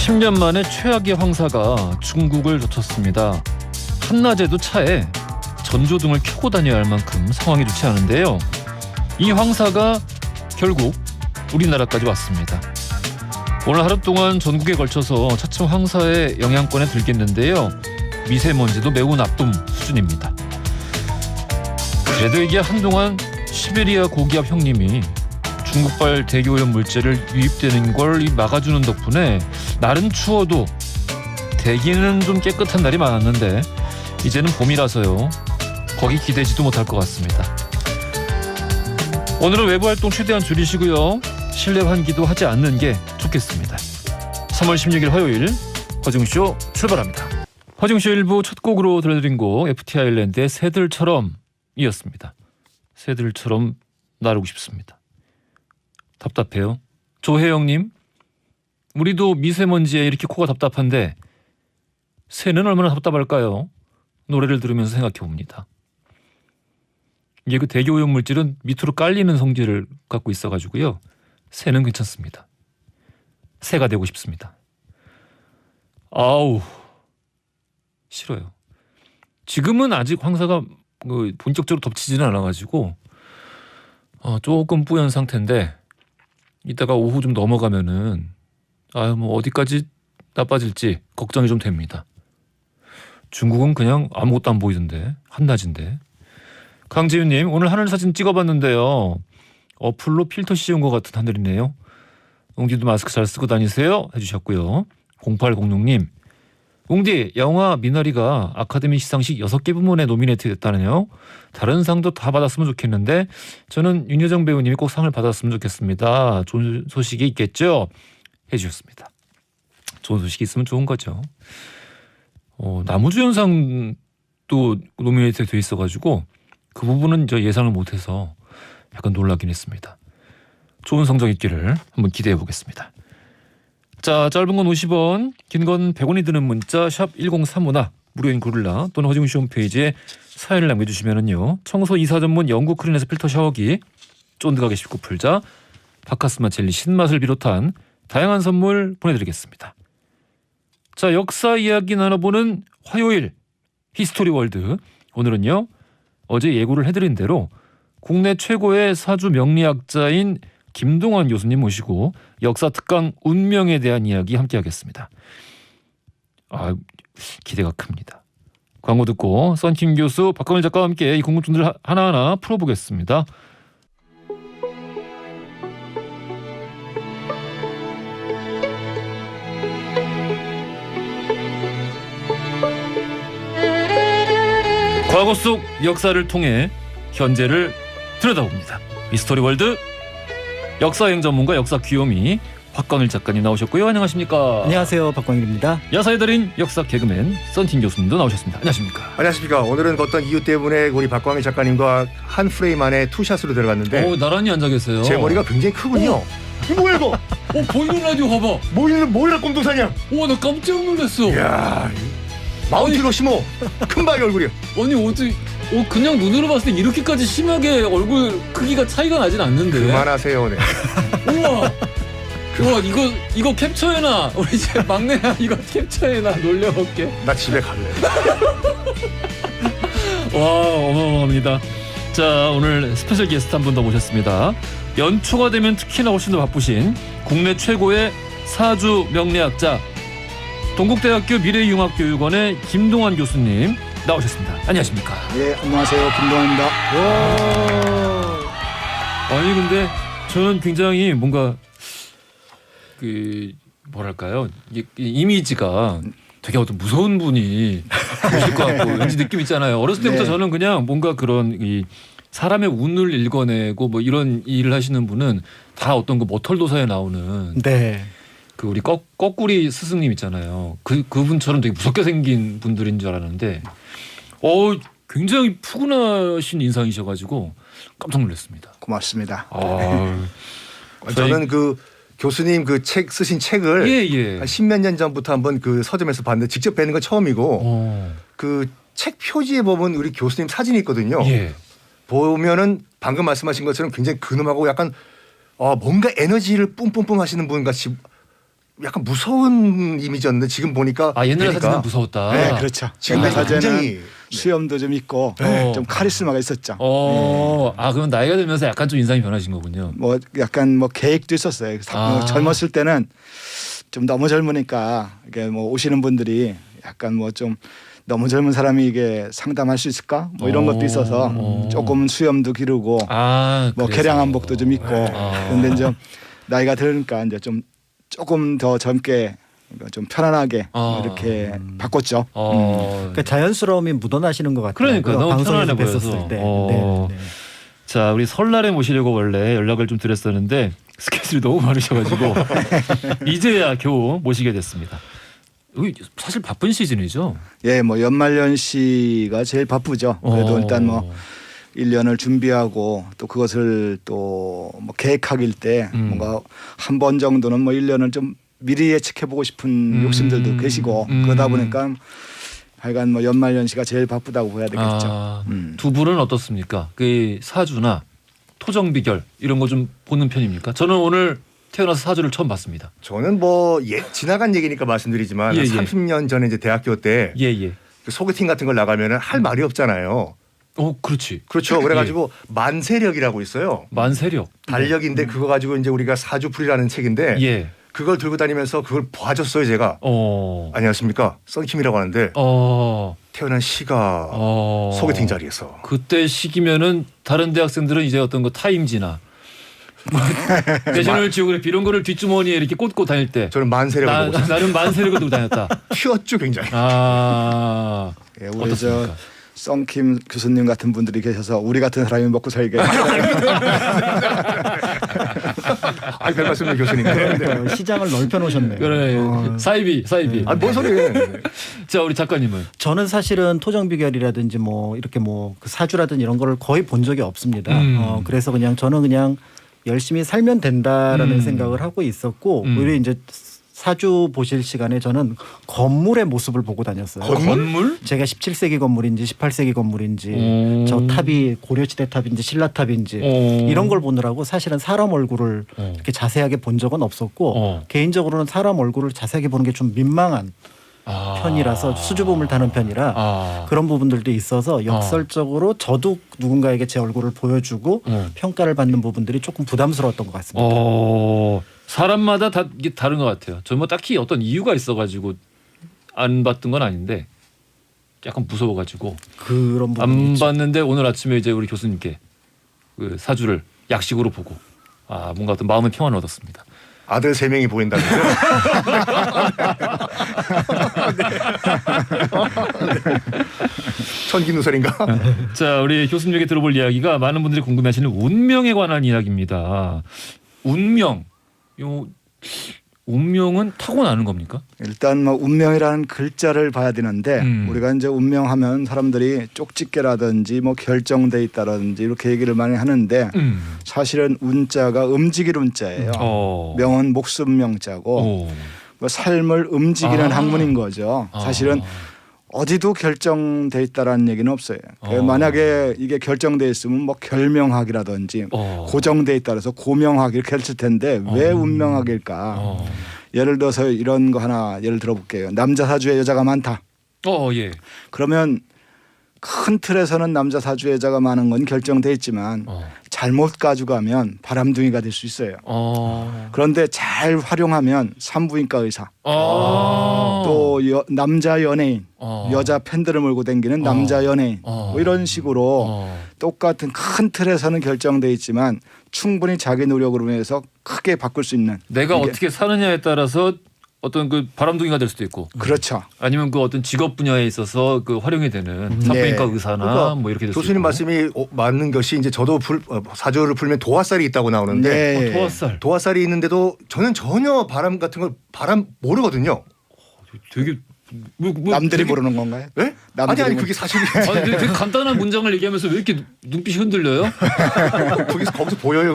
10년 만에 최악의 황사가 중국을 덮쳤습니다. 한낮에도 차에 전조등을 켜고 다녀야 할 만큼 상황이 좋지 않은데요. 이 황사가 결국 우리나라까지 왔습니다. 오늘 하루 동안 전국에 걸쳐서 차츰 황사의 영향권에 들겠는데요. 미세먼지도 매우 나쁨 수준입니다. 그래도 이게 한동안 시베리아 고기압 형님이 중국발 대기오염 물질을 유입되는 걸 막아주는 덕분에 날은 추워도 대기는 좀 깨끗한 날이 많았는데 이제는 봄이라서요. 거기 기대지도 못할 것 같습니다. 오늘은 외부 활동 최대한 줄이시고요. 실내 환기도 하지 않는 게 좋겠습니다. 3월 16일 화요일 허중쇼 출발합니다. 허중쇼 1부 첫 곡으로 들려드린 곡 FT 아일랜드의 새들처럼 이었습니다. 새들처럼 나르고 싶습니다. 답답해요. 조혜영님, 우리도 미세먼지에 이렇게 코가 답답한데 새는 얼마나 답답할까요? 노래를 들으면서 생각해 봅니다. 이게 그 대기오염 물질은 밑으로 깔리는 성질을 갖고 있어가지고요. 새는 괜찮습니다. 새가 되고 싶습니다. 아우, 싫어요. 지금은 아직 황사가 본격적으로 덮치지는 않아가지고 조금 뿌연 상태인데 이따가 오후 좀 넘어가면은 뭐 어디까지 나빠질지 걱정이 좀 됩니다. 중국은 그냥 아무것도 안 보이던데 한낮인데. 강지윤님, 오늘 하늘 사진 찍어봤는데요. 어플로 필터 씌운 것 같은 하늘이네요. 웅디도 마스크 잘 쓰고 다니세요 해주셨고요. 0806님, 웅디, 영화 미나리가 아카데미 시상식 6개 부문에 노미네이트 됐다네요. 다른 상도 다 받았으면 좋겠는데 저는 윤여정 배우님이 꼭 상을 받았으면 좋겠습니다. 좋은 소식이 있겠죠? 해주셨습니다. 좋은 소식이 있으면 좋은 거죠. 나무주연상도 노미네이트 돼 있어가지고 그 부분은 저 예상을 못해서 약간 놀라긴 했습니다. 좋은 성적 있기를 한번 기대해 보겠습니다. 자, 짧은 건 50원, 긴 건 100원이 드는 문자 샵 1035나 무료인 구글라 또는 허중쇼 홈페이지에 사연을 남겨주시면은요. 청소 이사 전문 영국 크린에서 필터 샤워기, 쫀득하게 씹고 풀자, 바카스마 젤리 신맛을 비롯한 다양한 선물 보내드리겠습니다. 자, 역사 이야기 나눠보는 화요일 히스토리 월드. 오늘은요. 어제 예고를 해드린 대로 국내 최고의 사주 명리학자인 김동완 교수님 모시고 역사 특강 운명에 대한 이야기 함께 하겠습니다. 기대가 큽니다. 광고 듣고 썬킴 교수, 박광일 작가와 함께 이 궁금증들 하나하나 풀어보겠습니다. 과거 속 역사를 통해 현재를 들여다봅니다. 히스토리 월드 역사여행 전문가 역사 귀요미 박광일 작가님 나오셨고요. 안녕하십니까? 안녕하세요, 박광일입니다. 야사의 달인 역사 개그맨 썬틴 교수님도 나오셨습니다. 안녕하십니까? 안녕하십니까. 오늘은 어떤 이유 때문에 우리 박광일 작가님과 한 프레임 안에 투샷으로 들어갔는데 나란히 앉아 계세요. 제 머리가 굉장히 크군요. 뭐야 이거? 보이는 라디오 봐봐. 뭐이라 꼼동사냐? 나 깜짝 놀랐어. 이야, 마운틴 로시모 큰 바위 얼굴이요. 아니 어떻게 그냥 눈으로 봤을 때 이렇게까지 심하게 얼굴 크기가 차이가 나진 않는데. 그만하세요. 네. 우와 이거 캡처해놔. 우리 이제 막내야 이거 캡처해놔. 놀려볼게. 나 집에 갈래. 와, 어마어마합니다. 자, 오늘 스페셜 게스트 한 분 더 모셨습니다. 연초가 되면 특히나 훨씬 더 바쁘신 국내 최고의 사주 명리학자 동국대학교 미래융합교육원의 김동완 교수님 나오셨습니다. 안녕하십니까? 예, 안녕하세요, 김동완입니다. 아니 근데 저는 굉장히 뭔가 뭐랄까요, 이미지가 되게 어떤 무서운 분이 오실 것 같고 왠지 느낌 있잖아요. 어렸을 때부터 네. 저는 그냥 뭔가 그런 사람의 운을 읽어내고 뭐 이런 일을 하시는 분은 다 어떤 그 머털도사에 나오는 네. 그 우리 거꾸리 스승님 있잖아요. 그분처럼 되게 무섭게 생긴 분들인 줄 알았는데 굉장히 푸근하신 인상이셔가지고 깜짝 놀랐습니다. 고맙습니다. 저는 그 교수님 그 책 쓰신 책을 한 십몇 년 전부터 한번 그 서점에서 봤는데 직접 뵈는 건 처음이고 그 책 표지에 보면 우리 교수님 사진이 있거든요. 보면은 방금 말씀하신 것처럼 굉장히 근엄하고 약간 뭔가 에너지를 뿜뿜뿜 하시는 분 같이 약간 무서운 이미지였는데 지금 보니까 옛날 되니까. 사진은 무서웠다. 네, 그렇죠. 지금 옛날 사진은 굉장히 수염도 좀 있고 좀 카리스마가 있었죠. 그럼 나이가 들면서 약간 좀 인상이 변하신 거군요. 뭐 약간 뭐 계획도 있었어요. 젊었을 때는 좀 너무 젊으니까 이게 뭐 오시는 분들이 약간 뭐 좀 너무 젊은 사람이 이게 상담할 수 있을까? 뭐 이런 것도 있어서 조금 수염도 기르고 뭐 개량 한복도 좀 입고 그런데 이제 나이가 들으니까 이제 좀 조금 더 젊게 좀 편안하게 이렇게 바꿨죠. 그러니까 자연스러움이 묻어나시는 것 같아요. 그러니까 너무 편안해 보였을 때. 네. 자, 우리 설날에 모시려고 원래 연락을 좀 드렸었는데 스케줄이 너무 많으셔가지고 이제야 겨우 모시게 됐습니다. 사실 바쁜 시즌이죠. 예, 뭐 연말연시가 제일 바쁘죠. 그래도 일단 뭐 1년을 준비하고 또 그것을 또 뭐 계획하길 때 뭔가 한 번 정도는 뭐 1년을 좀 미리 예측해보고 싶은 욕심들도 계시고 그러다 보니까 하여간 뭐 연말연시가 제일 바쁘다고 봐야 되겠죠. 두 분은 어떻습니까? 그 사주나 토정비결 이런 거 좀 보는 편입니까? 저는 오늘 태어나서 사주를 처음 봤습니다. 저는 뭐 지나간 얘기니까 말씀드리지만 30년 전에 이제 대학교 때 그 소개팅 같은 걸 나가면은 할 말이 없잖아요. 그렇지. 그렇죠. 그래가지고 만세력이라고 있어요. 만세력. 달력인데 그거 가지고 이제 우리가 사주풀이라는 책인데 그걸 들고 다니면서 그걸 봐줬어요 제가. 안녕하십니까 썬킴이라고 하는데 태어난 시가 소개팅 자리에서. 그때 시기면은 다른 대학생들은 이제 어떤 거 타임지나 내셔널 지오그래피 이런 거를 뒷주머니에 이렇게 꽂고 다닐 때 저는 만세력을 보고 나는 만세력을 들고 다녔다. 튀었죠 굉장히. 예, 우리 저 썬킴 교수님 같은 분들이 계셔서 우리 같은 사람이 먹고 살게. 별 말씀을 교수님. 시장을 넓혀놓으셨네요. 그래. 사이비. 뭔 소리예요? 자, 우리 작가님은. 저는 사실은 토정비결이라든지 뭐 이렇게 뭐 그 사주라든지 이런 거를 거의 본 적이 없습니다. 그래서 저는 그냥 열심히 살면 된다라는 생각을 하고 있었고 오히려 이제 사주 보실 시간에 저는 건물의 모습을 보고 다녔어요. 건물? 제가 17세기 건물인지 18세기 건물인지 저 탑이 고려시대 탑인지 신라탑인지 이런 걸 보느라고 사실은 사람 얼굴을 이렇게 자세하게 본 적은 없었고 개인적으로는 사람 얼굴을 자세하게 보는 게 좀 민망한 편이라서 수줍음을 타는 편이라 그런 부분들도 있어서 역설적으로 저도 누군가에게 제 얼굴을 보여주고 평가를 받는 부분들이 조금 부담스러웠던 것 같습니다. 사람마다 다 이게 다른 것 같아요. 저 뭐 딱히 어떤 이유가 있어가지고 안 봤던 건 아닌데 약간 무서워가지고 그런 부분이 안 있죠. 봤는데 오늘 아침에 이제 우리 교수님께 그 사주를 약식으로 보고 뭔가 어떤 마음의 평안을 얻었습니다. 아들 3명이 보인다면서요? 천기누설인가? 자, 우리 교수님에게 들어볼 이야기가 많은 분들이 궁금해하시는 운명에 관한 이야기입니다. 운명, 운명은 타고나는 겁니까? 일단 뭐 운명이라는 글자를 봐야 되는데 우리가 이제 운명하면 사람들이 쪽집게라든지 뭐 결정돼 있다든지 이렇게 얘기를 많이 하는데 사실은 운자가 움직일 운자예요. 명은 목숨 명자고 뭐 삶을 움직이는 학문인 거죠. 사실은 어디도 결정돼 있다라는 얘기는 없어요. 만약에 이게 결정돼 있으면 뭐 결명학이라든지 고정돼 있다라서 고명학 이렇게 했을 텐데 왜 운명학일까? 예를 들어서 이런 거 하나 예를 들어볼게요. 남자 사주에 여자가 많다. 예. 그러면 큰 틀에서는 남자 사주에 여자가 많은 건 결정돼 있지만 잘못 가져가면 바람둥이가 될 수 있어요. 그런데 잘 활용하면 산부인과 의사 또 남자 연예인 여자 팬들을 몰고 다니는 남자 연예인 뭐 이런 식으로 똑같은 큰 틀에서는 결정돼 있지만 충분히 자기 노력으로 해서 크게 바꿀 수 있는 내가 어떻게 사느냐에 따라서 어떤 그 바람둥이가 될 수도 있고, 그렇죠. 아니면 그 어떤 직업 분야에 있어서 그 활용이 되는 산부인과 의사나 그러니까 뭐 이렇게 될 수 있고. 교수님 말씀이 맞는 것이 이제 저도 사주를 풀면 도화살이 있다고 나오는데 도화살이 있는데도 저는 전혀 바람 같은 걸 모르거든요. 되게 남들이 모르는 건가요? 네? 아니 그게 사실이. 되게 간단한 문장을 얘기하면서 왜 이렇게 눈빛이 흔들려요? 거기서 보여요.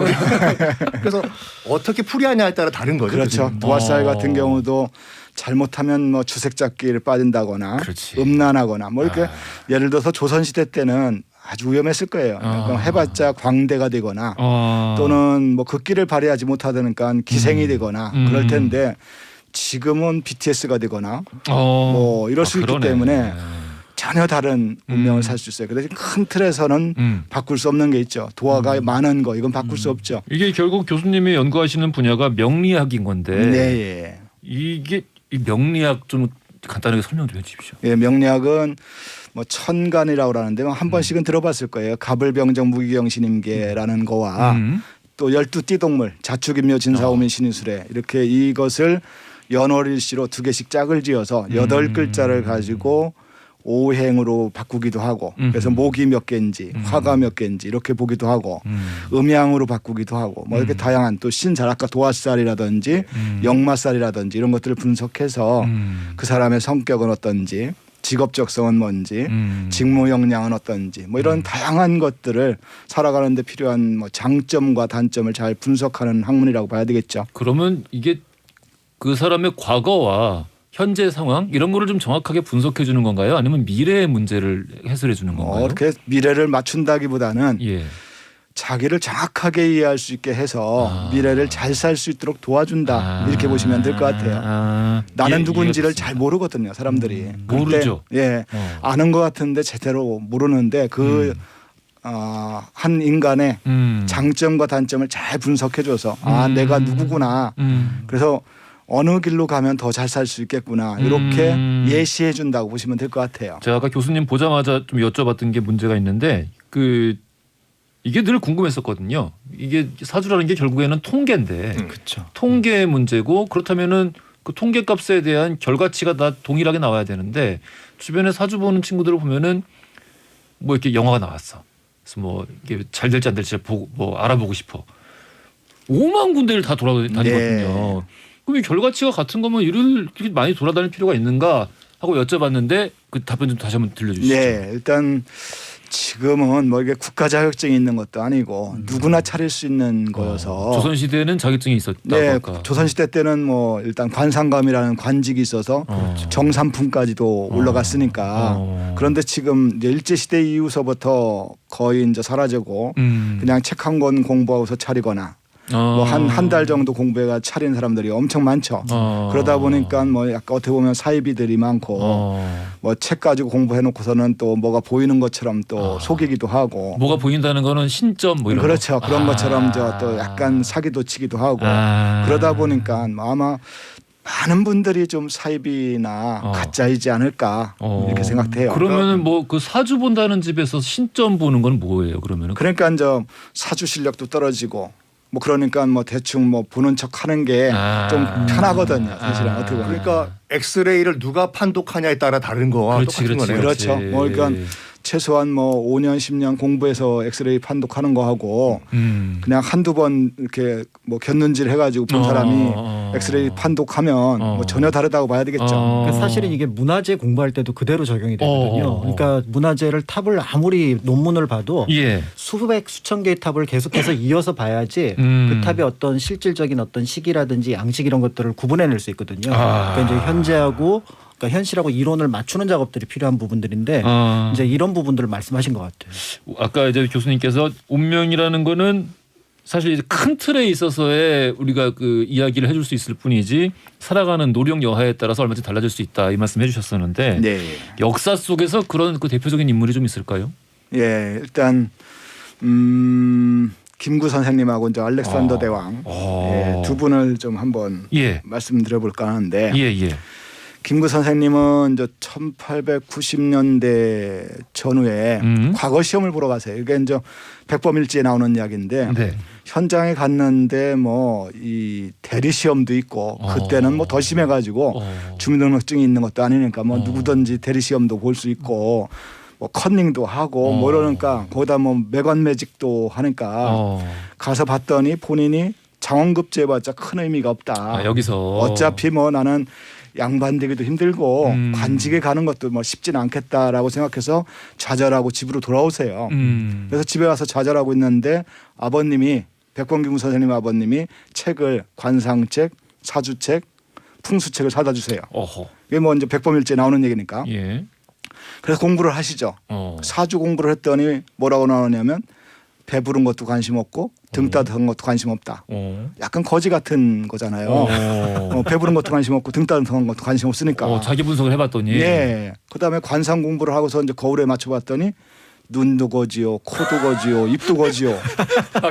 그래서 어떻게 풀이하냐에 따라 다른 거죠. 그렇죠. 도화살 같은 경우도 잘못하면 뭐 주색잡기를 빠진다거나 음란하거나 뭐 이렇게 예를 들어서 조선시대 때는 아주 위험했을 거예요. 그럼 해봤자 광대가 되거나 또는 뭐 극기를 발휘하지 못하니까 기생이 되거나 그럴 텐데 지금은 BTS가 되거나 뭐 이럴 수 있기 때문에 전혀 다른 운명을 살 수 있어요. 그래서 큰 틀에서는 바꿀 수 없는 게 있죠. 도화가 많은 거 이건 바꿀 수 없죠. 이게 결국 교수님이 연구하시는 분야가 명리학인 건데 네. 이게 이 명리학 좀 간단하게 설명 좀 해주십시오. 예, 명리학은 뭐 천간이라고 하는데 한 번씩은 들어봤을 거예요. 갑을병정 무기경신임계라는 거와 또 12띠동물 자축인묘 진사오민 신의술에 이렇게 이것을 연월일시로 2개씩 짝을 지어서 8글자를 가지고 오행으로 바꾸기도 하고 그래서 목이 몇 개인지 화가 몇 개인지 이렇게 보기도 하고 음양으로 바꾸기도 하고 뭐 이렇게 다양한 또 신잘 아까 도화살이라든지 역마살이라든지 이런 것들을 분석해서 그 사람의 성격은 어떤지 직업적성은 뭔지 직무 역량은 어떤지 뭐 이런 다양한 것들을 살아가는 데 필요한 뭐 장점과 단점을 잘 분석하는 학문이라고 봐야 되겠죠. 그러면 이게 그 사람의 과거와 현재 상황 이런 거를 좀 정확하게 분석해 주는 건가요? 아니면 미래의 문제를 해설해 주는 건가요? 이렇게 미래를 맞춘다기보다는 예. 자기를 정확하게 이해할 수 있게 해서 미래를 잘 살 수 있도록 도와준다 이렇게 보시면 될 것 같아요. 나는 누군지를 잘 모르거든요, 사람들이. 모르죠. 예, 아는 것 같은데 제대로 모르는데 한 인간의 장점과 단점을 잘 분석해줘서 내가 누구구나. 그래서 어느 길로 가면 더 잘 살 수 있겠구나 이렇게 예시해 준다고 보시면 될 것 같아요. 제가 아까 교수님 보자마자 좀 여쭤봤던 게 문제가 있는데 이게 늘 궁금했었거든요. 이게 사주라는 게 결국에는 통계인데 그렇죠. 통계 문제고 그렇다면은 그 통계값에 대한 결과치가 다 동일하게 나와야 되는데 주변에 사주 보는 친구들을 보면은 뭐 이렇게 영화가 나왔어. 그래서 뭐 이게 잘 될지 안 될지 보고 뭐 알아보고 싶어. 5만 군데를 다 돌아다니거든요. 네. 그럼 이 결과치가 같은 거면 이렇게 많이 돌아다닐 필요가 있는가 하고 여쭤봤는데 그 답변 좀 다시 한번 들려주시죠. 네, 일단 지금은 뭐 이게 국가 자격증이 있는 것도 아니고 누구나 차릴 수 있는 거여서 조선 시대는 자격증이 있었다. 네, 조선 시대 때는 뭐 일단 관상감이라는 관직이 있어서 정삼품까지도 올라갔으니까 그런데 지금 이제 일제 시대 이후서부터 거의 이제 사라지고 그냥 책 한 권 공부하고서 차리거나 뭐 한 달 정도 공부해가 차린 사람들이 엄청 많죠. 그러다 보니까 뭐 약간 어떻게 보면 사이비들이 많고 뭐 책 가지고 공부해놓고서는 또 뭐가 보이는 것처럼 또 속이기도 하고 뭐가 보인다는 거는 신점 뭐 이런 그렇죠. 거. 그런 것처럼 저 또 약간 사기도 치기도 하고 그러다 보니까 아마 많은 분들이 좀 사이비나 가짜이지 않을까 이렇게 생각돼요. 그러면은 뭐 그 사주 본다는 집에서 신점 보는 건 뭐예요? 그러면은 그러니까 이제 사주 실력도 떨어지고 뭐 그러니까 뭐 대충 뭐 보는 척 하는 게 좀 편하거든요. 사실은 어떻게 보면. 그러니까 엑스레이를 누가 판독하냐에 따라 다른 거와 똑같은 거네요. 그렇죠. 뭐 그러니까 최소한 뭐 5년 10년 공부해서 엑스레이 판독하는 거 하고 그냥 한두 번 이렇게 뭐 곁눈질 해가지고 본 사람이 엑스레이 판독하면 뭐 전혀 다르다고 봐야 되겠죠. 그러니까 사실은 이게 문화재 공부할 때도 그대로 적용이 되거든요. 그러니까 문화재를 탑을 아무리 논문을 봐도 수백 수천 개의 탑을 계속해서 이어서 봐야지 그 탑의 어떤 실질적인 어떤 시기라든지 양식 이런 것들을 구분해낼 수 있거든요. 그러니까 이제 현재하고 그러니까 현실하고 이론을 맞추는 작업들이 필요한 부분들인데 이제 이런 부분들을 말씀하신 것 같아요. 아까 이제 교수님께서 운명이라는 거는 사실 이제 큰 틀에 있어서의 우리가 그 이야기를 해줄 수 있을 뿐이지 살아가는 노력 여하에 따라서 얼마든지 달라질 수 있다 이 말씀 해주셨었는데 네. 역사 속에서 그런 그 대표적인 인물이 좀 있을까요? 예, 일단 김구 선생님하고 이제 알렉산더 대왕 두 분을 좀 한번 말씀드려볼까 하는데. 김구 선생님은 이제 1890년대 전후에 과거 시험을 보러 가세요. 이게 이제 백범일지에 나오는 이야기인데 현장에 갔는데 뭐 이 대리 시험도 있고 그때는 뭐 더 심해가지고 주민등록증이 있는 것도 아니니까 뭐 누구든지 대리 시험도 볼 수 있고 뭐 컨닝도 하고 뭐 이러니까 거기다 뭐 매관매직도 하니까 가서 봤더니 본인이 장원급제해봤자 큰 의미가 없다. 여기서 어차피 뭐 나는 양반되기도 힘들고 관직에 가는 것도 뭐 쉽지는 않겠다라고 생각해서 좌절하고 집으로 돌아오세요. 그래서 집에 와서 좌절하고 있는데 아버님이 백범김구 선생님 아버님이 책을 관상책, 사주책, 풍수책을 사다 주세요. 이게 뭐 이제 백범일지에 나오는 얘기니까. 그래서 공부를 하시죠. 사주 공부를 했더니 뭐라고 나오냐면 배부른 것도 관심 없고 등 따뜻한 것도 관심 없다. 약간 거지 같은 거잖아요. 배부른 것도 관심 없고 등 따뜻한 것도 관심 없으니까. 자기 분석을 해봤더니. 네. 그다음에 관상 공부를 하고서 이제 거울에 맞춰봤더니 눈도 거지요, 코도 거지요, 입도 거지요.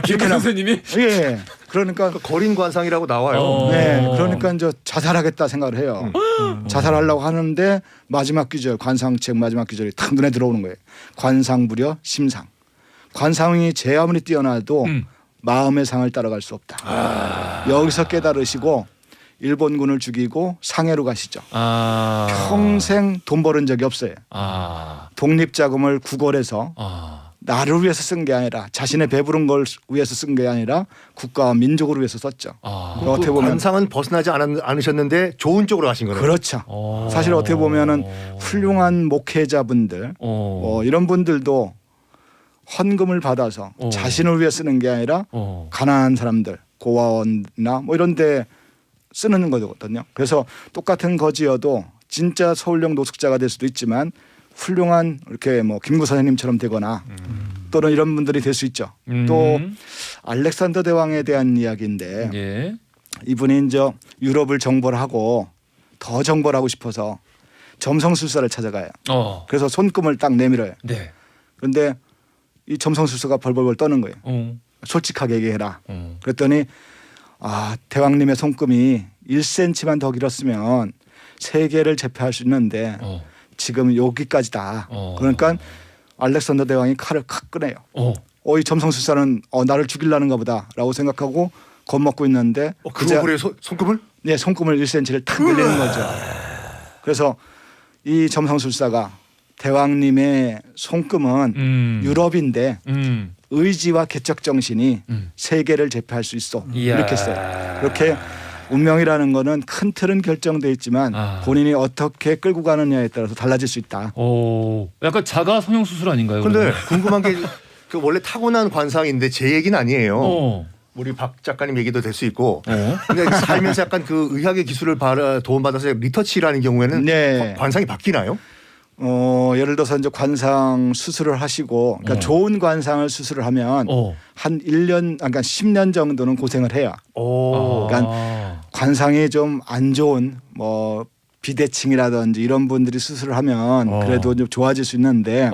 김 선생님이? 예. 그러니까 거린 관상이라고 나와요. 네. 그러니까 이제 자살하겠다 생각을 해요. 자살하려고 하는데 마지막 귀절, 관상책 마지막 귀절이 탁 눈에 들어오는 거예요. 관상부려 심상. 관상이 제 아무리 뛰어나도 마음의 상을 따라갈 수 없다. 여기서 깨달으시고 일본군을 죽이고 상해로 가시죠. 평생 돈 벌은 적이 없어요. 독립자금을 구걸해서 나를 위해서 쓴 게 아니라 자신의 배부른 걸 위해서 쓴 게 아니라 국가와 민족을 위해서 썼죠. 어떻게 보면 관상은 벗어나지 않으셨는데 좋은 쪽으로 가신 거네요. 그렇죠. 사실 어떻게 보면은 훌륭한 목회자분들 이런 분들도 헌금을 받아서 자신을 위해 쓰는 게 아니라 가난한 사람들 고아원이나 뭐 이런 데 쓰는 거거든요. 그래서 똑같은 거지여도 진짜 서울형 노숙자가 될 수도 있지만 훌륭한 이렇게 뭐 김구 선생님처럼 되거나 또는 이런 분들이 될 수 있죠. 또 알렉산더 대왕에 대한 이야기인데 예. 이분이 이제 유럽을 정벌 하고 더 정벌하고 싶어서 점성술사를 찾아가요. 그래서 손금을 딱 내밀어요. 네. 그런데 이 점성술사가 벌벌벌 떠는 거예요. 솔직하게 얘기해라. 그랬더니 대왕님의 손금이 1cm만 더 길었으면 세계를 제패할 수 있는데 지금 여기까지다. 그러니까 알렉산더 대왕이 칼을 칵 꺼내요. 이 점성술사는 나를 죽이려는가 보다라고 생각하고 겁먹고 있는데 그 얼굴에 손금을? 네, 손금을 1cm를 탁 늘리는 거죠. 그래서 이 점성술사가 대왕님의 손금은 유럽인데 의지와 개척 정신이 세계를 제패할 수 있어. 이렇게 써요. 이렇게 운명이라는 거는 큰 틀은 결정돼 있지만 본인이 어떻게 끌고 가느냐에 따라서 달라질 수 있다. 약간 자가 성형 수술 아닌가요? 그런데 궁금한 게 그 원래 타고난 관상인데 제 얘기는 아니에요. 우리 박 작가님 얘기도 될 수 있고. 근데 살면서 약간 그 의학의 기술을 도움받아서 리터치라는 경우에는 네. 관상이 바뀌나요? 예를 들어서 이제 관상 수술을 하시고 그러니까 좋은 관상을 수술을 하면 한 1년 그러니까 10년 정도는 고생을 해요. 그러니까 관상이 좀 안 좋은 뭐 비대칭이라든지 이런 분들이 수술을 하면 그래도 좀 좋아질 수 있는데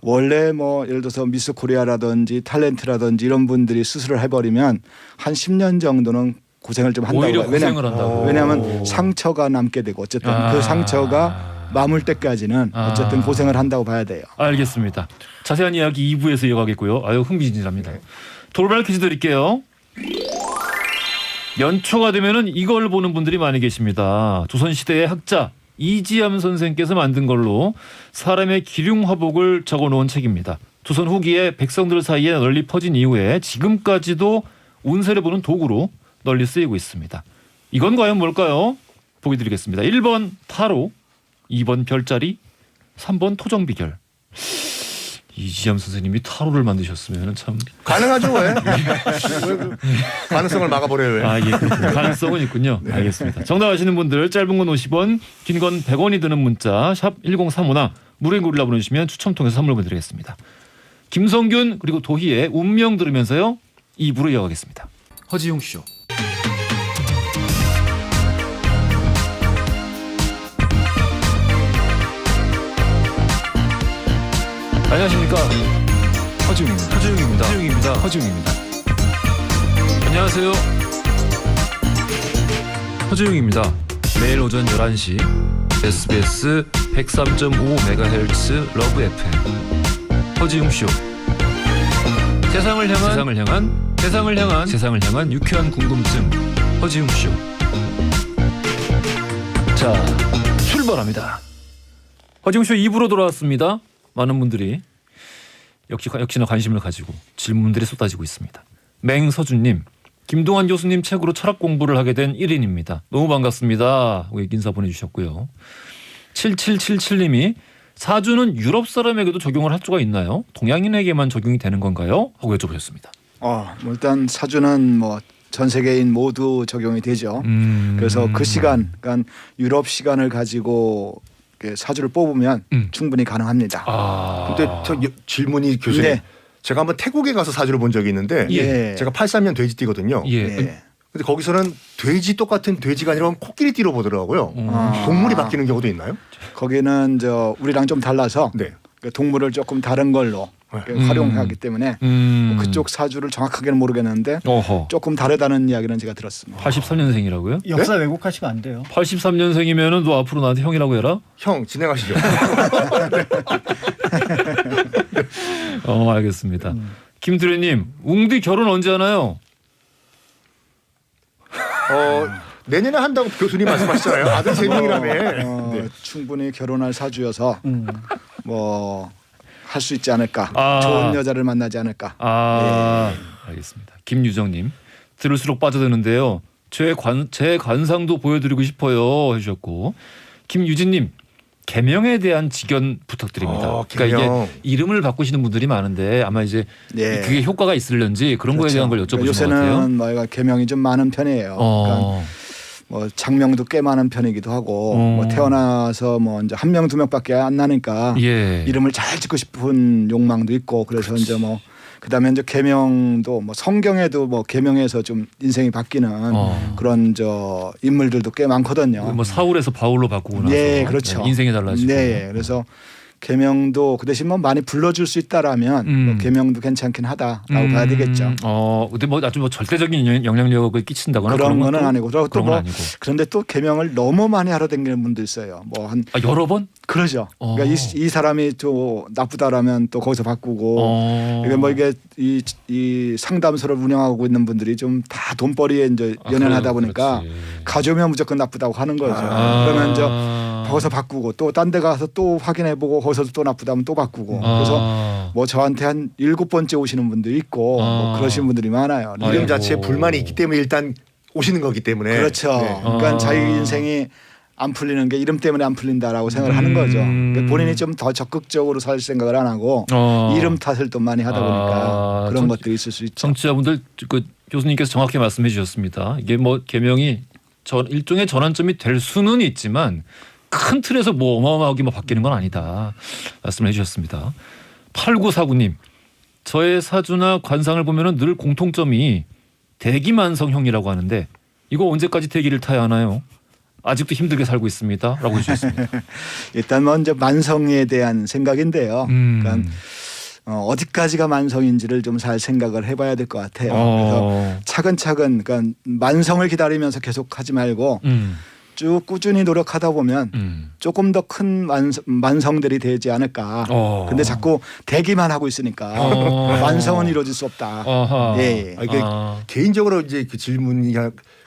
원래 뭐 예를 들어서 미스 코리아라든지 탤런트라든지 이런 분들이 수술을 해버리면 한 10년 정도는 고생을 좀 한다고 오히려 해요. 고생을 한다고. 왜냐하면 상처가 남게 되고 어쨌든 그 상처가 마물 때까지는 어쨌든 고생을 한다고 봐야 돼요. 알겠습니다. 자세한 이야기 2부에서 이어가겠고요. 아유 흥미진진합니다. 돌발 퀴즈 드릴게요. 연초가 되면은 이걸 보는 분들이 많이 계십니다. 조선시대의 학자 이지암 선생께서 만든 걸로 사람의 기륭화복을 적어놓은 책입니다. 조선 후기에 백성들 사이에 널리 퍼진 이후에 지금까지도 운세를 보는 도구로 널리 쓰이고 있습니다. 이건 과연 뭘까요? 보기 드리겠습니다. 1번 타로, 2번 별자리, 3번 토정비결. 이지암 선생님이 타로를 만드셨으면 참 가능하죠. 왜? 가능성을 막아버려요. 왜? 예, 가능성은 있군요. 네. 알겠습니다. 정답 아시는 분들 짧은 건 50원, 긴 건 100원이 드는 문자 샵 1035나 무료인 고릴라 보내주시면 추첨 통해서 선물 보내드리겠습니다. 김성균 그리고 도희의 운명 들으면서요 2부로 이어가겠습니다. 허지용 쇼. 안녕하십니까. 허지웅입니다. 안녕하세요. 허지웅입니다. 매일 오전 11시 SBS 103.5MHz 러브 FM 허지웅쇼. 세상을 향한 유쾌한 궁금증 허지웅쇼. 자, 출발합니다. 허지웅쇼 2부로 돌아왔습니다. 많은 분들이 역시나 관심을 가지고 질문들이 쏟아지고 있습니다. 맹서준님, 김동환 교수님 책으로 철학 공부를 하게 된 1인입니다. 너무 반갑습니다. 하고 인사 보내주셨고요. 7777님이 사주는 유럽 사람에게도 적용을 할 수가 있나요? 동양인에게만 적용이 되는 건가요? 하고 여쭤보셨습니다. 일단 사주는 뭐 전 세계인 모두 적용이 되죠. 그래서 그 시간, 그러니까 유럽 시간을 가지고 사주를 뽑으면 충분히 가능합니다. 근데 저 질문이 교수님. 네. 제가 한번 태국에 가서 사주를 본 적이 있는데 제가 83년 돼지띠거든요. 근데 거기서는 돼지 똑같은 돼지가 아니라 코끼리띠로 보더라고요. 동물이 바뀌는 경우도 있나요? 거기는 우리랑 좀 달라서 동물을 조금 다른 걸로 활용하기 때문에 그쪽 사주를 정확하게는 모르겠는데 조금 다르다는 이야기는 제가 들었습니다. 83년생이라고요? 역사 왜곡하시면 안 돼요. 83년생이면은 너 앞으로 나한테 형이라고 해라? 형 진행하시죠. 알겠습니다. 김두래님, 웅디 결혼 언제 하나요? 내년에 한다고 교수님 말씀하시잖아요. 아들 3명이라며. 충분히 결혼할 사주여서 뭐 할 수 있지 않을까. 좋은 여자를 만나지 않을까. 알겠습니다. 김유정님, 들을수록 빠져드는데요. 제 관상도 보여드리고 싶어요 해주셨고, 김유진님, 계명에 대한 직연 부탁드립니다. 그러니까 이게 이름을 바꾸시는 분들이 많은데 아마 이제 그게 효과가 있을런지 그런 거에 대한 걸 여쭤보신 것 같아요. 요새는 뭐 계명이 좀 많은 편이에요. 그러니까 뭐 장명도 꽤 많은 편이기도 하고 뭐 태어나서 뭐 이제 1명 2명밖에 안 나니까 이름을 잘 짓고 싶은 욕망도 있고 그래서 이제 뭐 그다음에 이제 계명도 뭐 성경에도 뭐 계명에서 좀 인생이 바뀌는 그런 인물들도 꽤 많거든요. 뭐 사울에서 바울로 바꾸고 나서 그렇죠. 인생이 달라지고. 그래서 계명도 그 대신 뭐 많이 불러줄 수 있다라면 뭐 계명도 괜찮긴 하다라고 봐야 되겠죠. 근데 뭐 아주 뭐 절대적인 영향력을 끼친다거나 그런 거는 아니고 또 뭐 그런데 또 계명을 너무 많이 하러 다니는 분도 있어요. 뭐 한 여러 번? 그러죠. 그러니까 이 사람이 좀 나쁘다라면 또 거기서 바꾸고 이게 뭐 이게 이 상담소를 운영하고 있는 분들이 좀 다 돈벌이에 이제 연연하다 보니까 가져오면 무조건 나쁘다고 하는 거죠. 그러면 이제 거기서 바꾸고 또 딴 데 가서 또 확인해보고 거기서도 또 나쁘다면 또 바꾸고 그래서 뭐 저한테 한 7번째 오시는 분도 있고 뭐 그러시는 분들이 많아요. 이름 자체에 불만이 있기 때문에 일단 오시는 거기 때문에. 그렇죠. 그러니까 자기 인생이 안 풀리는 게 이름 때문에 안 풀린다라고 생각을 하는 거죠. 그러니까 본인이 좀 더 적극적으로 살 생각을 안 하고 이름 탓을 또 많이 하다 보니까 그런 것들이 있을 수 있죠. 청취자분들 그 교수님께서 정확히 말씀해 주셨습니다. 이게 뭐 계명이 일종의 전환점이 될 수는 있지만 큰 틀에서 뭐 어마어마하게 뭐 바뀌는 건 아니다 말씀을 해주셨습니다. 8949님, 저의 사주나 관상을 보면은 늘 공통점이 대기만성형이라고 하는데 이거 언제까지 대기를 타야 하나요? 아직도 힘들게 살고 있습니다. 라고 해주셨습니다. 일단 먼저 만성에 대한 생각인데요. 그러니까 어디까지가 만성인지를 좀 잘 생각을 해봐야 될 것 같아요. 그래서 차근차근 그러니까 만성을 기다리면서 계속 하지 말고 쭉 꾸준히 노력하다 보면 조금 더 큰 만성들이 되지 않을까. 근데 자꾸 대기만 하고 있으니까 만성은 이루어질 수 없다. 이게 개인적으로 이제 그 질문이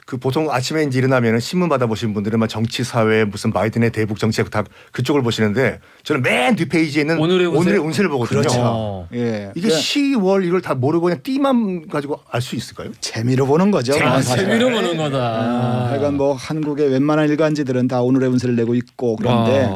그 보통 아침에 이제 일어나면 신문 받아보신 분들은 막 정치, 사회, 무슨 바이든의 대북 정책 다 그쪽을 보시는데 저는 맨 뒷페이지에 있는 오늘의 운세를 보거든요. 그렇죠. 이게 10월 이걸 다 모르고 그냥 띠만 가지고 알 수 있을까요? 재미로 보는 거죠. 재미로 보는 거다. 하여간 뭐 한국의 웬만한 일간지들은 다 오늘의 운세를 내고 있고 그런데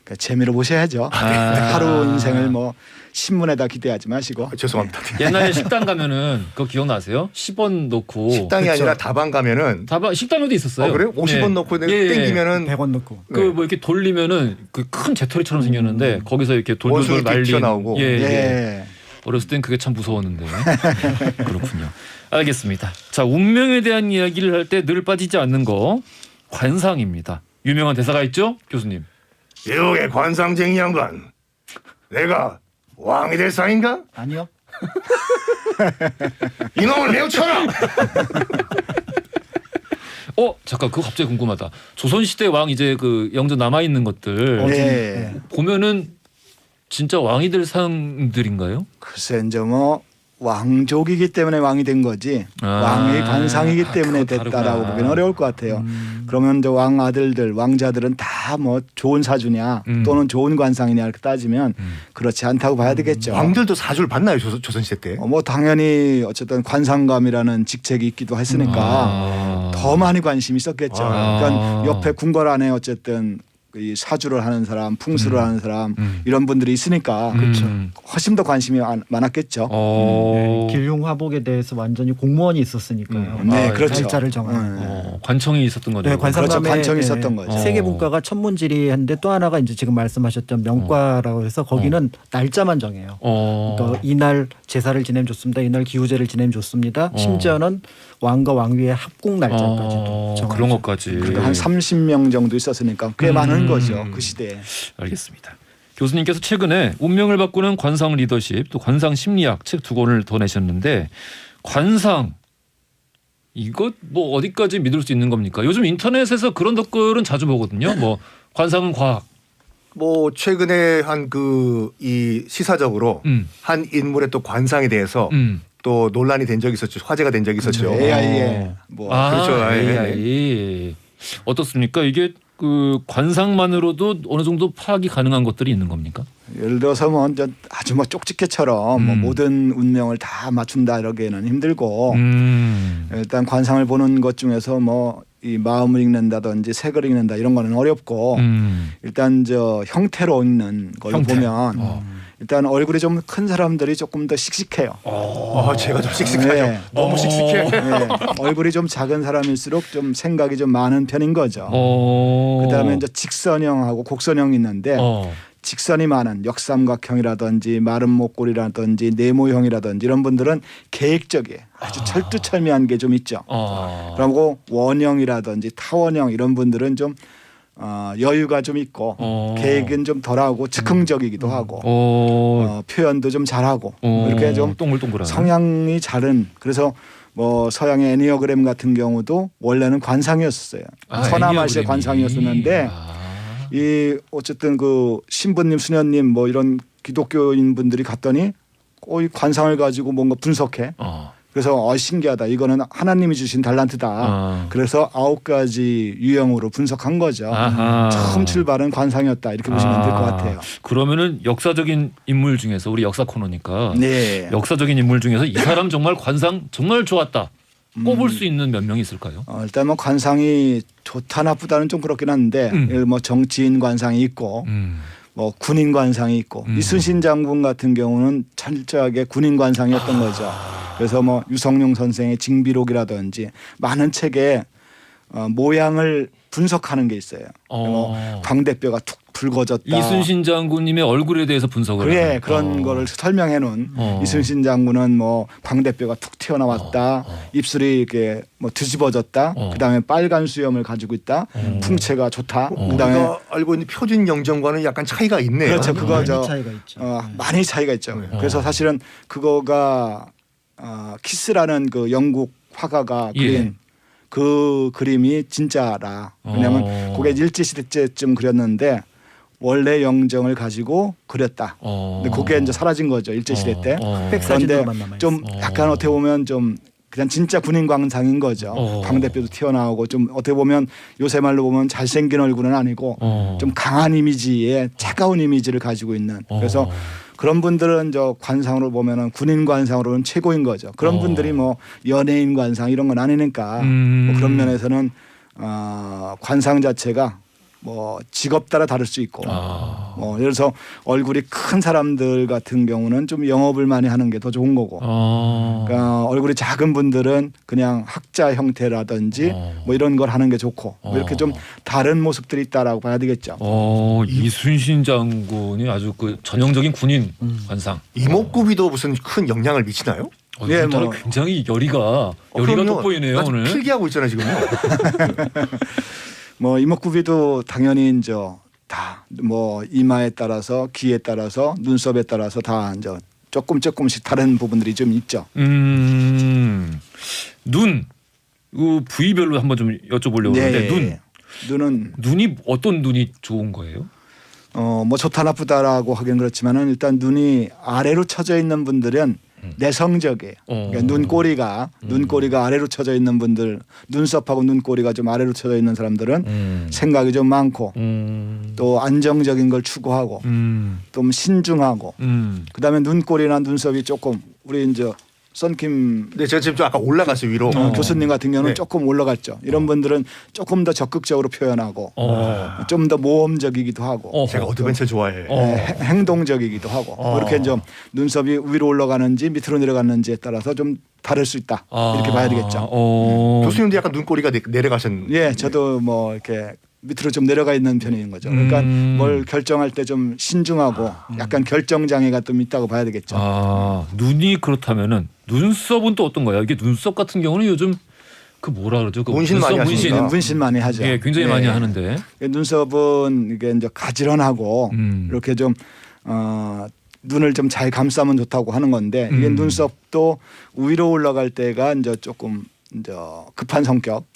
그러니까 재미로 보셔야죠. 하루 인생을 뭐 신문에다 기대하지 마시고. 죄송합니다. 옛날에 식당 가면은 그거 기억나세요? 10원 넣고 식당이 아니라 다방 가면은 식당에도 있었어요. 그래요? 50원 넣고 땡기면은 100원 넣고 그 뭐 이렇게 돌리면은 그 큰 재터리처럼 생겼는데 거기서 이렇게 돌돌돌 날리는 나오고. 어렸을 땐 그게 참 무서웠는데. 그렇군요. 알겠습니다. 자, 운명에 대한 이야기를 할 때 늘 빠지지 않는 거 관상입니다. 유명한 대사가 있죠, 교수님? 유혹의 관상쟁이 양반, 내가 왕이 될 상인가? 아니요. 이놈을 매우 쳐라. 잠깐 그거 갑자기 궁금하다. 조선시대 왕 이제 그 영전 남아 있는 것들 보면은 진짜 왕이 될 상들인가요? 글쎄 이제 뭐 왕족이기 때문에 왕이 된 거지 왕의 관상이기 때문에 됐다라고 보기는 어려울 것 같아요. 그러면 이제 왕 아들들 왕자들은 다 뭐 좋은 사주냐 또는 좋은 관상이냐 이렇게 따지면 그렇지 않다고 봐야 되겠죠. 왕들도 사주를 봤나요 조선시대 때? 뭐 당연히 어쨌든 관상감이라는 직책이 있기도 했으니까 더 많이 관심이 있었겠죠. 그러니까 옆에 궁궐 안에 어쨌든 이 사주를 하는 사람, 풍수를 하는 사람 이런 분들이 있으니까 그렇죠. 훨씬 더 관심이 많았겠죠. 길흉화복에 대해서 완전히 공무원이 있었으니까요. 그렇죠. 날짜를 정하는 관청이 있었던 거죠. 그렇죠. 관청이 있었던 거죠. 세계 문과가 천문지리인데 또 하나가 이제 지금 말씀하셨던 명과라고 해서 거기는 날짜만 정해요. 그러니까 이날 제사를 지내줬습니다. 이날 기우제를 지내줬습니다. 심지어는 왕과 왕비의 합국 날짜까지도 정하죠. 그런 것까지. 그러니까 한 30명 정도 있었으니까 꽤 많은 거죠. 그 시대에. 알겠습니다. 교수님께서 최근에 운명을 바꾸는 관상 리더십 또 관상 심리학 책 2권을 더 내셨는데 관상 이거 뭐 어디까지 믿을 수 있는 겁니까? 요즘 인터넷에서 그런 댓글은 자주 보거든요. 뭐 관상은 과학. 뭐 최근에 한 이 시사적으로 한 인물의 또 관상에 대해서 또 논란이 된 적이 있었죠. 화제가 된 적이 있었죠. 그렇죠. AI에 뭐 그렇죠. AI. 어떻습니까? 이게 그 관상만으로도 어느 정도 파악이 가능한 것들이 있는 겁니까? 예를 들어서 뭐 아주 뭐 쪽집게처럼 뭐 모든 운명을 다 맞춘다 이러기에는 힘들고 일단 관상을 보는 것 중에서 뭐 이 마음을 읽는다든지 색을 읽는다 이런 거는 어렵고 일단 저 형태로 읽는 걸 보면 일단 얼굴이 좀 큰 사람들이 조금 더 씩씩해요. 제가 좀 씩씩하죠. 네. 너무 씩씩해. 네. 얼굴이 좀 작은 사람일수록 좀 생각이 좀 많은 편인 거죠. 그다음에 이제 직선형하고 곡선형이 있는데 직선이 많은 역삼각형이라든지 마른 목골이라든지 네모형이라든지 이런 분들은 계획적이에요. 아주 철두철미한 게 좀 있죠. 그리고 원형이라든지 타원형 이런 분들은 좀 여유가 좀 있고 계획은 좀 덜하고 즉흥적이기도 하고 표현도 좀 잘하고 이렇게 좀 동글동글한 성향이 다른 그래서 뭐 서양의 애니어그램 같은 경우도 원래는 관상이었어요. 서남아시아 관상이었었는데 이 어쨌든 그 신부님 수녀님 뭐 이런 기독교인 분들이 갔더니 이 관상을 가지고 뭔가 분석해. 그래서 신기하다. 이거는 하나님이 주신 달란트다. 그래서 9가지 유형으로 분석한 거죠. 처음 출발은 관상이었다. 이렇게 보시면 될 것 같아요. 그러면은 역사적인 인물 중에서 우리 역사 코너니까 네. 역사적인 인물 중에서 이 사람 정말 관상 정말 좋았다. 꼽을 수 있는 몇 명이 있을까요? 일단 뭐 관상이 좋다 나쁘다는 좀 그렇긴 한데 뭐 정치인 관상이 있고 뭐 군인 관상이 있고 이순신 장군 같은 경우는 철저하게 군인 관상이었던 거죠. 그래서 뭐 유성룡 선생의 징비록이라든지 많은 책에 모양을 분석하는 게 있어요. 뭐 광대뼈가 툭 붉어졌다. 이순신 장군님의 얼굴에 대해서 분석을 그래 그런 거를 설명해 놓은 이순신 장군은 뭐 광대뼈가 툭 튀어나왔다. 입술이 이렇게 뭐 뒤집어졌다. 그다음에 빨간 수염을 가지고 있다. 풍채가 좋다. 그다음에 우리가 알고 있는 표준 영정과는 약간 차이가 있네요. 그렇죠. 그거죠. 많이 차이가 있죠. 많이 차이가 있죠. 그래서 사실은 그거가 키스라는 그 영국 화가가 그린 그 그림이 진짜라. 왜냐하면 그게 일제시대 때쯤 그렸는데 원래 영정을 가지고 그렸다. 근데 그게 이제 사라진 거죠. 일제시대 때. 그런데 좀 약간 어떻게 보면 좀 그냥 진짜 군인 관상인 거죠. 광대뼈도 튀어나오고 좀 어떻게 보면 요새 말로 보면 잘생긴 얼굴은 아니고 좀 강한 이미지에 차가운 이미지를 가지고 있는. 그래서 그런 분들은 저 관상으로 보면은 군인 관상으로는 최고인 거죠. 그런 분들이 뭐 연예인 관상 이런 건 아니니까 뭐 그런 면에서는 관상 자체가 뭐 직업 따라 다를 수 있고 뭐 예를 들어서 얼굴이 큰 사람들 같은 경우는 좀 영업을 많이 하는 게 더 좋은 거고 그러니까 얼굴이 작은 분들은 그냥 학자 형태라든지 뭐 이런 걸 하는 게 좋고 뭐 이렇게 좀 다른 모습들이 있다라고 봐야 되겠죠. 이순신 장군이 아주 그 전형적인 군인 관상. 이목구비도 무슨 큰 영향을 미치나요? 예, 뭐 굉장히 열이가 돋보이네요 오늘. 필기하고 있잖아요 지금요. 뭐 이목구비도 당연히 이제 다 뭐 이마에 따라서 귀에 따라서 눈썹에 따라서 다 이제 조금씩 다른 부분들이 좀 있죠. 눈 그 부위별로 한번 좀 여쭤보려고 하는데 눈이 어떤 눈이 좋은 거예요? 뭐 좋다 나쁘다라고 하긴 그렇지만은 일단 눈이 아래로 쳐져 있는 분들은 내성적이에요. 그러니까 눈꼬리가 아래로 쳐져 있는 분들, 눈썹하고 눈꼬리가 좀 아래로 쳐져 있는 사람들은 생각이 좀 많고 또 안정적인 걸 추구하고 좀 신중하고 그다음에 눈꼬리나 눈썹이 조금 우리 이제 썬킴 네, 제가 지금 좀 아까 올라갔어요 위로. 교수님 같은 경우는 조금 올라갔죠. 이런 분들은 조금 더 적극적으로 표현하고 좀 더 모험적이기도 하고 제가 어드벤처 좋아해요. 행동적이기도 하고 이렇게 좀 눈썹이 위로 올라가는지 밑으로 내려가는지에 따라서 좀 다를 수 있다 이렇게 봐야 되겠죠. 교수님도 약간 눈꼬리가 내려가셨는데. 예, 저도 뭐 이렇게 밑으로 좀 내려가 있는 편인 거죠. 그러니까 뭘 결정할 때 좀 신중하고 약간 결정 장애가 좀 있다고 봐야 되겠죠. 아, 눈이 그렇다면은 눈썹은 또 어떤 거예요? 이게 눈썹 같은 경우는 요즘 그 뭐라 그러죠? 그 문신 많이 하시니까. 문신 많이 하죠. 예, 굉장히 많이 하는데. 눈썹은 이게 이제 가지런하고 이렇게 좀 눈을 좀 잘 감싸면 좋다고 하는 건데 이게 눈썹도 위로 올라갈 때가 이제 조금 이제 급한 성격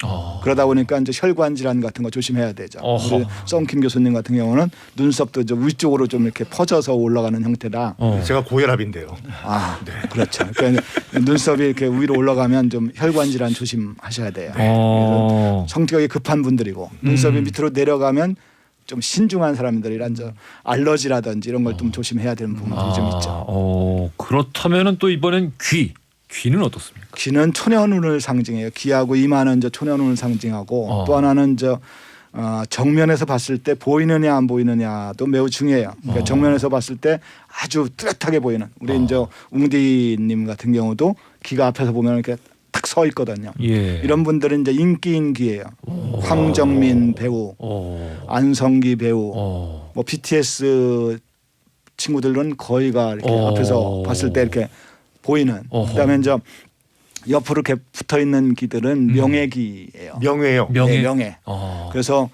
그러다 보니까 이제 혈관 질환 같은 거 조심해야 되죠. 우리 썬킴 교수님 같은 경우는 눈썹도 이제 위쪽으로 좀 이렇게 퍼져서 올라가는 형태다. 제가 고혈압인데요. 아, 네. 그렇죠. 그러니까 눈썹이 이렇게 위로 올라가면 좀 혈관 질환 조심하셔야 돼요. 그래서 성격이 급한 분들이고 눈썹이 밑으로 내려가면 좀 신중한 사람들이란 저 알러지라든지 이런 걸 좀 조심해야 되는 부분들이 좀 있죠. 그렇다면은 또 이번엔 귀는 어떻습니까? 귀는 초년운을 상징해요. 귀하고 이마는 저 초년운을 상징하고 또 하나는 저 정면에서 봤을 때 보이느냐 안 보이느냐도 매우 중요해요. 그러니까 정면에서 봤을 때 아주 뚜렷하게 보이는 우리 이제 웅디님 같은 경우도 귀가 앞에서 보면 이렇게 탁 서 있거든요. 예. 이런 분들은 이제 인기인 귀예요. 황정민 배우, 안성기 배우, 뭐 BTS 친구들은 거의가 이렇게 앞에서 봤을 때 이렇게 보이는. 그다음에 이제 옆으로 이렇게 붙어 있는 귀들은 명예귀예요. 명예요. 네, 명예. 그래서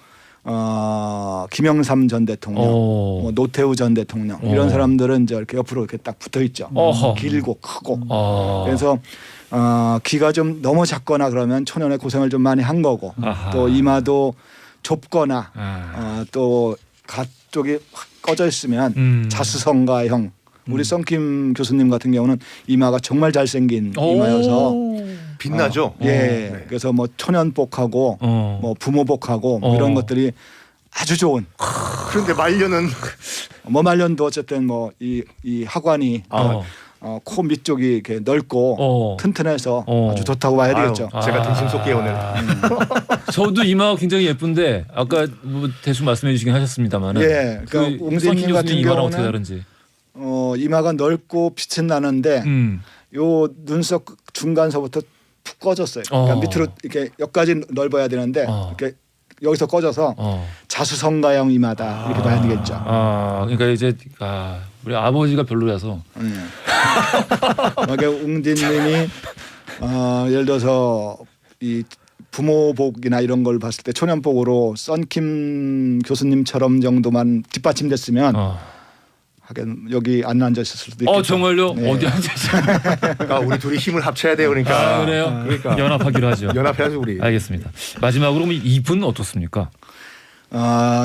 김영삼 전 대통령, 뭐 노태우 전 대통령 이런 사람들은 이제 이렇게 옆으로 이렇게 딱 붙어 있죠. 길고 크고. 그래서 귀가 좀 너무 작거나 그러면 초년에 고생을 좀 많이 한 거고 또 이마도 좁거나 또 가 쪽이 확 꺼져 있으면 자수성가형. 우리 썬킴 교수님 같은 경우는 이마가 정말 잘생긴 이마여서 빛나죠. 예. 네. 그래서 뭐 초년복하고 뭐 부모복하고 뭐 이런 것들이 아주 좋은. 그런데 말년은 뭐 말년도 어쨌든 뭐 이 하관이 코 밑쪽이 이렇게 넓고 튼튼해서 아주 좋다고 봐야 되겠죠. 제가 등심 쏠게요 오늘. 저도 이마가 굉장히 예쁜데 아까 뭐 대충 말씀해 주시긴 하셨습니다만은. 예. 그러니까 웅대님 같은 이마랑 어떻게 경우는 다른지. 이마가 넓고 빛은 나는데 요 눈썹 중간서부터 푹 꺼졌어요. 그러니까 밑으로 이렇게 여기까지 넓어야 되는데 이렇게 여기서 꺼져서 자수성가형 이마다 이렇게 봐야 되겠죠. 그러니까 이제 우리 아버지가 별로라서. 그러니까 웅디님이 예를 들어서 이 부모복이나 이런 걸 봤을 때 초년복으로 썬킴 교수님처럼 정도만 뒷받침됐으면 하긴 여기 안 앉아 있을 수도 있겠죠. 정말요? 네. 어디 앉아 있어요? 그러니까 우리 둘이 힘을 합쳐야 돼요. 그러니까. 그래요? 그러니까. 연합하기로 하죠. 연합해야죠 우리. 알겠습니다. 마지막으로 그럼 입은 어떻습니까?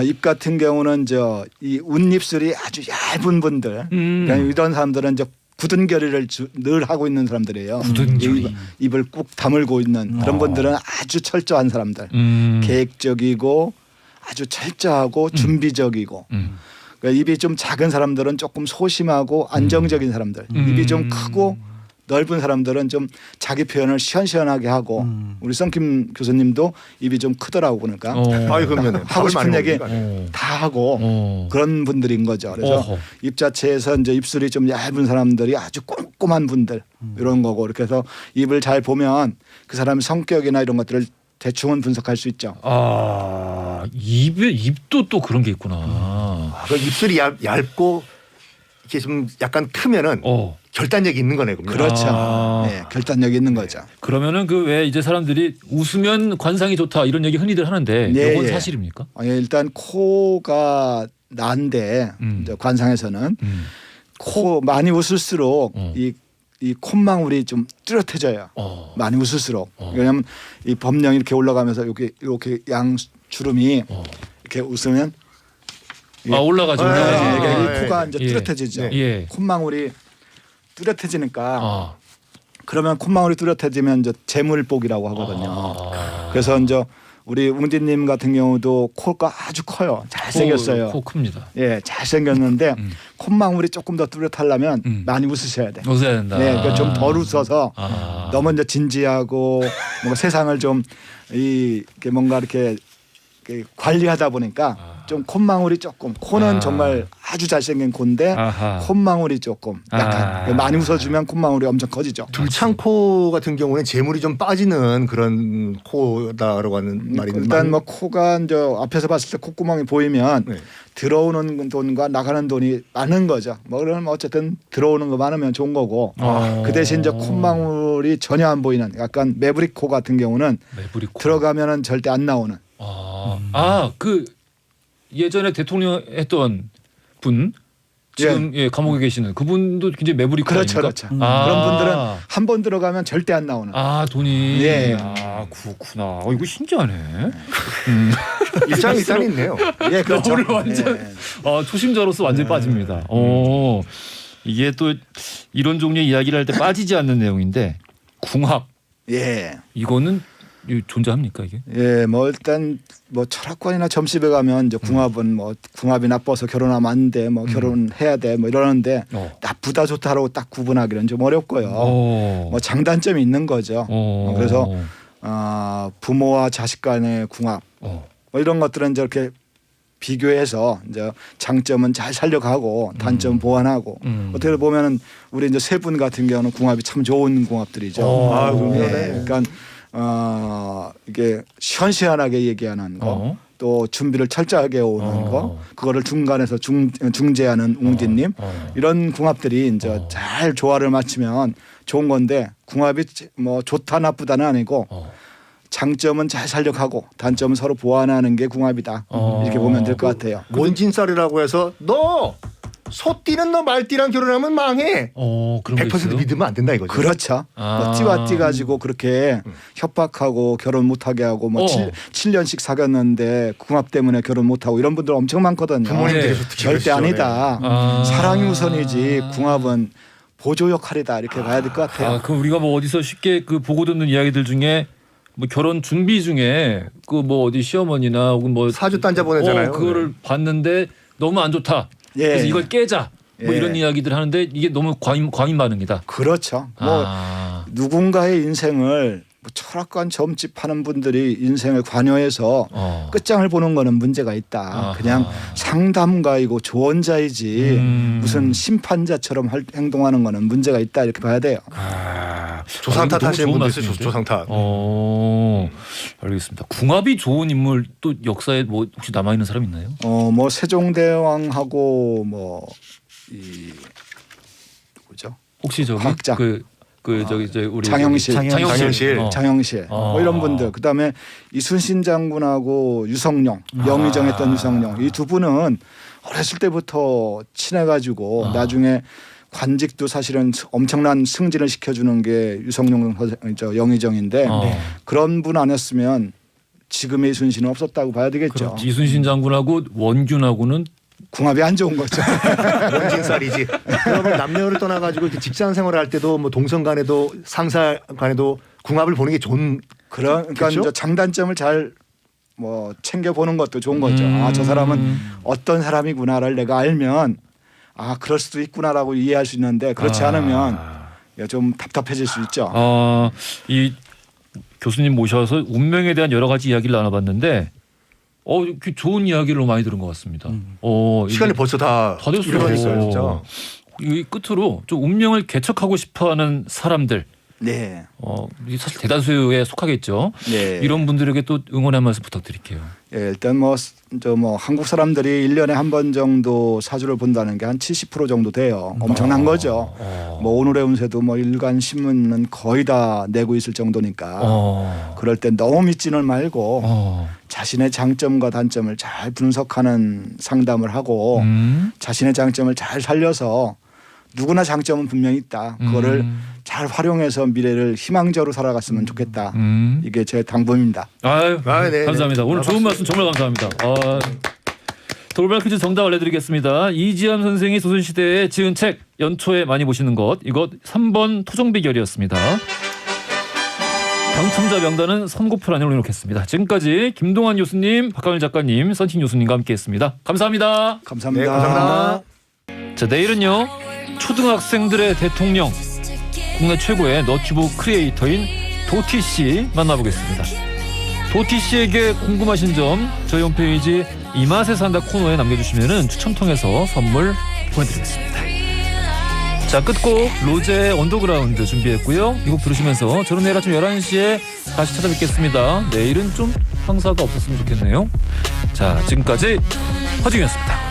입 같은 경우는 이 웃입술이 아주 얇은 분들, 그러니까 이런 사람들은 이제 굳은 결의를 늘 하고 있는 사람들이에요. 굳은 결의. 입을 꾹 다물고 있는 그런 분들은 아주 철저한 사람들, 계획적이고 아주 철저하고 준비적이고. 그러니까 입이 좀 작은 사람들은 조금 소심하고 안정적인 사람들, 입이 좀 크고 넓은 사람들은 좀 자기 표현을 시원시원하게 하고 우리 썬킴 교수님도 입이 좀 크더라고 보니까 그러면 하고 싶은 얘기 다 하고 그런 분들인 거죠. 그래서 입 자체에서 이제 입술이 좀 얇은 사람들이 아주 꼼꼼한 분들 이런 거고 이렇게 해서 입을 잘 보면 그 사람의 성격이나 이런 것들을 대충은 분석할 수 있죠. 입도 또 그런 게 있구나. 그 입술이 얇고 이렇게 좀 약간 크면은 결단력이 있는 거네. 그러면. 그렇죠. 네, 결단력이 있는 거죠. 그러면은 그 왜 이제 사람들이 웃으면 관상이 좋다 이런 얘기 흔히들 하는데 이건 사실입니까? 일단 코가 난데 관상에서는 코 많이 웃을수록 이 콧망울이 좀 뚜렷해져요. 많이 웃을수록. 왜냐하면 이 범령이 이렇게 올라가면서 이렇게 양 주름이 이렇게 웃으면 올라가죠. 이 코가 이제 뚜렷해지죠. 콧망울이 뚜렷해지니까 그러면 콧망울이 뚜렷해지면 이제 재물복이라고 하거든요. 그래서 이제 우리 웅디님 같은 경우도 코가 아주 커요. 잘생겼어요. 코 큽니다. 예, 잘생겼는데 콧망울이 조금 더 뚜렷하려면 많이 웃으셔야 돼. 웃어야 된다. 네, 그러니까 좀 덜 웃어서 너무 이제 진지하고 뭔가 세상을 좀 이렇게 뭔가 이렇게 관리하다 보니까 좀 콧망울이 조금 코는 정말 아주 잘생긴 코인데 콧망울이 조금 약간 많이 웃어주면 콧망울이 엄청 커지죠. 들창코 같은 경우는 재물이 좀 빠지는 그런 코다라고 하는 말이 일단 뭐 코가 이제 앞에서 봤을 때 콧구멍이 보이면 네. 들어오는 돈과 나가는 돈이 많은 거죠. 뭐 그러면 어쨌든 들어오는 거 많으면 좋은 거고 그 대신 이제 콧망울이 전혀 안 보이는 약간 매부리 코 같은 경우는 들어가면은 절대 안 나오는. 그 예전에 대통령 했던 분 지금 감옥에 계시는 그분도 굉장히 매부리 코 그렇죠, 아닙니까? 그렇죠. 그런 분들은 한 번 들어가면 절대 안 나오는. 돈이. 예. 그렇구나. 이거 신기하네. 입장이 일단 있네요. 예, 그렇죠. 오늘 완전 초심자로서 완전히 빠집니다. 이게 또 이런 종류의 이야기를 할 때 빠지지 않는 내용인데 궁합. 예. 이거는 존재합니까 이게? 예, 뭐 일단 뭐 철학관이나 점집에 가면 이제 궁합은 뭐 궁합이 나빠서 결혼하면 안 돼, 뭐 결혼해야 돼, 뭐 이러는데 나쁘다 좋다라고 딱 구분하기는 좀 어렵고요. 뭐 장단점이 있는 거죠. 그래서 부모와 자식 간의 궁합 뭐 이런 것들은 이제 이렇게 비교해서 이제 장점은 잘 살려가고 단점 보완하고 어떻게 보면은 우리 이제 세 분 같은 경우는 궁합이 참 좋은 궁합들이죠. 그러니까 이게 시원시원하게 얘기하는 거, 또 준비를 철저하게 오는 거, 그거를 중간에서 중재하는 웅디님 이런 궁합들이 이제 잘 조화를 맞추면 좋은 건데 궁합이 뭐 좋다 나쁘다는 아니고. 장점은 잘 살려가고 단점은 서로 보완하는 게 궁합이다. 이렇게 보면 될 것 같아요. 원진살이라고 해서 너 소띠는 너 말띠랑 결혼하면 망해. 그런 100% 믿으면 안 된다 이거죠. 그렇죠. 뭐 띠와 띠 가지고 그렇게 협박하고 결혼 못하게 하고 뭐 7년씩 사귀었는데 궁합 때문에 결혼 못하고 이런 분들 엄청 많거든요. 부모님들이 절대 아니다. 사랑이 우선이지 궁합은 보조 역할이다 이렇게 봐야 될 것 같아요. 그럼 우리가 뭐 어디서 쉽게 그 보고 듣는 이야기들 중에 뭐 결혼 준비 중에 그 뭐 어디 시어머니나 혹은 뭐 사주 단자 보내잖아요. 그거를 봤는데 너무 안 좋다. 그래서 이걸 깨자. 뭐 이런 이야기들 하는데 이게 너무 과민 반응이다. 그렇죠. 뭐 누군가의 인생을 뭐 철학관 점집 하는 분들이 인생을 관여해서 끝장을 보는 거는 문제가 있다. 그냥 상담가이고 조언자이지 무슨 심판자처럼 행동하는 거는 문제가 있다 이렇게 봐야 돼요. 조상탓 하시는 분들 있어요. 조상탓. 알겠습니다. 궁합이 좋은 인물 또 역사에 뭐 혹시 남아 있는 사람 있나요? 뭐 세종대왕하고 뭐 이 누구죠? 혹시 저기 과학자. 우리 장영실 뭐 이런 분들. 그다음에 이순신 장군하고 유성룡, 영의정했던 유성룡 이 두 분은 어렸을 때부터 친해가지고 나중에 관직도 사실은 엄청난 승진을 시켜주는 게 유성룡 영의정인데 그런 분 아니었으면 지금의 이순신은 없었다고 봐야 되겠죠. 그렇지. 이순신 장군하고 원균하고는 궁합이 안 좋은 거죠. 원진살이지. 그러면 남녀를 떠나가지고 직장 생활을 할 때도 뭐 동성 간에도 상사 간에도 궁합을 보는 게 좋은. 그러니까 이제 장단점을 잘 뭐 챙겨 보는 것도 좋은 거죠. 저 사람은 어떤 사람이구나를 내가 알면 그럴 수도 있구나라고 이해할 수 있는데 그렇지 않으면 좀 답답해질 수 있죠. 이 교수님 모셔서 운명에 대한 여러 가지 이야기를 나눠봤는데 좋은 이야기를 많이 들은 것 같습니다. 시간이 벌써 다 됐어요. 진짜. 이 끝으로 좀 운명을 개척하고 싶어하는 사람들. 네. 사실 대다수에 속하겠죠. 네. 이런 분들에게 또 응원의 말씀 부탁드릴게요. 예, 일단 뭐 한국 사람들이 1년에 한 번 정도 사주를 본다는 게 한 70% 정도 돼요. 엄청난 거죠. 뭐 오늘의 운세도 뭐 일간 신문은 거의 다 내고 있을 정도니까 그럴 때 너무 믿지는 말고 자신의 장점과 단점을 잘 분석하는 상담을 하고 자신의 장점을 잘 살려서 누구나 장점은 분명히 있다. 그거를 잘 활용해서 미래를 희망적으로 살아갔으면 좋겠다. 이게 제 당부입니다. 네, 감사합니다. 오늘 좋은 말씀 정말 감사합니다. 돌발 퀴즈 정답 알려드리겠습니다. 이지암 선생이 조선시대에 지은 책 연초에 많이 보시는 것 이것 3번 토종비결이었습니다. 당첨자 명단은 선고표란에 올려놓겠습니다. 지금까지 김동환 교수님, 박강일 작가님, 선친 교수님과 함께했습니다. 감사합니다. 감사합니다. 네, 감사합니다. 자, 내일은요 초등학생들의 대통령 국내 최고의 너튜브 크리에이터인 도티 씨 만나보겠습니다. 도티 씨에게 궁금하신 점 저희 홈페이지 이 맛에 산다 코너에 남겨주시면 추첨 통해서 선물 보내드리겠습니다. 자, 끝곡 로제의 언더그라운드 준비했고요. 이 곡 들으시면서 저는 내일 아침 11시에 다시 찾아뵙겠습니다. 내일은 좀 황사가 없었으면 좋겠네요. 자, 지금까지 허중이었습니다.